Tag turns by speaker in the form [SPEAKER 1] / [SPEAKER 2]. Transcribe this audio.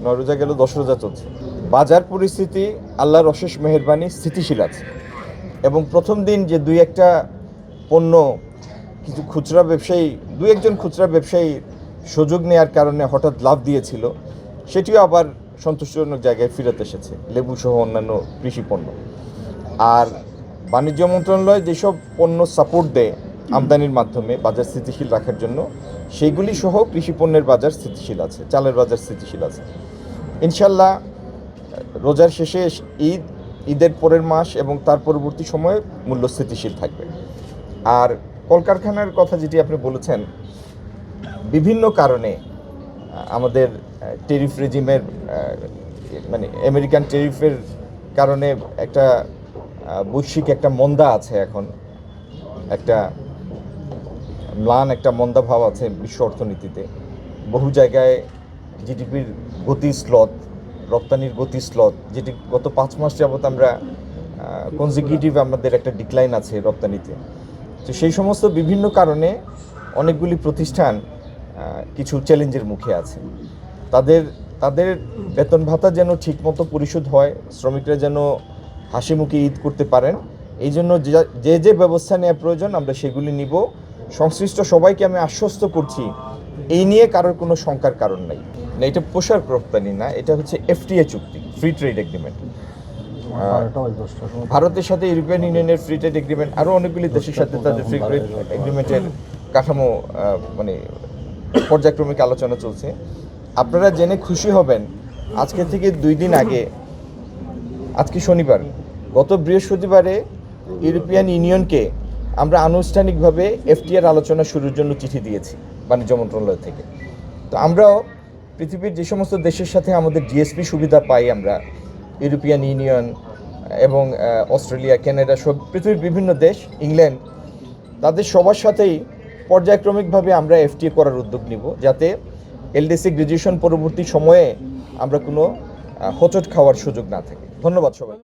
[SPEAKER 1] 9 রোজা গেল, 10 রোজা চলছে। বাজার পরিস্থিতি আল্লাহর অশেষ মেহেরবানি স্থিতিশীল আছে, এবং প্রথম দিন যে দুই একটা পণ্য কিছু খুচরা ব্যবসায়ী, দুই একজন খুচরা ব্যবসায়ী সুযোগ নেওয়ার কারণে হঠাৎ লাভ দিয়েছিল, সেটিও আবার সন্তোষজনক জায়গায় ফিরত এসেছে, লেবু সহ অন্যান্য কৃষি পণ্য। আর বাণিজ্য মন্ত্রণালয় যেসব পণ্য সাপোর্ট দেয় আমদানির মাধ্যমে বাজার স্থিতিশীল রাখার জন্য, সেইগুলি সহ কৃষি পণ্যের বাজার স্থিতিশীল আছে, চালের বাজার স্থিতিশীল আছে। ইনশাল্লাহ রোজার শেষে ঈদের পরের মাস এবং তার পরবর্তী সময়ে মূল্য স্থিতিশীল থাকবে। আর কলকারখানার কথা যেটি আপনি বলেছেন, বিভিন্ন কারণে আমাদের টেরিফ রেজিমের মানে আমেরিকান টেরিফের কারণে একটা বৈশ্বিক একটা মন্দা আছে, এখন একটা ম্লান একটা মন্দা ভাব আছে বিশ্ব অর্থনীতিতে। বহু জায়গায় জিডিপির গতি স্লথ, রপ্তানির গতি স্লথ, যেটি গত 5 মাস যাবত আমরা কনজিকিউটিভ আমাদের একটা ডিক্লাইন আছে রপ্তানিতে। তো সেই সমস্ত বিভিন্ন কারণে অনেকগুলি প্রতিষ্ঠান কিছু চ্যালেঞ্জের মুখে আছে। তাদের বেতন ভাতা যেন ঠিকমতো পরিশোধ হয়, শ্রমিকরা যেন হাসি মুখে ঈদ করতে পারেন, এই জন্য যে ব্যবস্থা নেওয়া প্রয়োজন আমরা সেগুলি নিব। সংশ্লিষ্ট সবাইকে আমি আশ্বস্ত করছি, এই নিয়ে কারোর কোনো শঙ্কার কারণ নাই। না, এটা পোশাক রপ্তানি না, এটা হচ্ছে এফটিএ চুক্তি, ফ্রি ট্রেড এগ্রিমেন্ট। ভারতের সাথে ইউরোপিয়ান ইউনিয়নের ফ্রি ট্রেড এগ্রিমেন্ট, আরও অনেকগুলি দেশের সাথে তাদের ফ্রি ট্রেড এগ্রিমেন্টের কাঠামো মানে পর্যায়ক্রমিক আলোচনা চলছে। আপনারা জেনে খুশি হবেন, আজকে থেকে 2 দিন আগে, আজকে শনিবার, গত বৃহস্পতিবারে ইউরোপিয়ান ইউনিয়নকে আমরা আনুষ্ঠানিকভাবে এফটিআর আলোচনা শুরুর জন্য চিঠি দিয়েছি বাণিজ্য মন্ত্রণালয় থেকে। তো আমরাও পৃথিবীর যে সমস্ত দেশের সাথে আমাদের জিএসপি সুবিধা পাই আমরা, ইউরোপিয়ান ইউনিয়ন এবং অস্ট্রেলিয়া, কানাডা, সব পৃথিবীর বিভিন্ন দেশ, ইংল্যান্ড, তাদের সবার সাথেই পর্যায়ক্রমিকভাবে আমরা এফটিএ করার উদ্যোগ নিব, যাতে এলডিসি গ্র্যাজুয়েশন পরবর্তী সময়ে আমরা কোনো হোঁচট খাওয়ার সুযোগ না থাকে। ধন্যবাদ সবাই।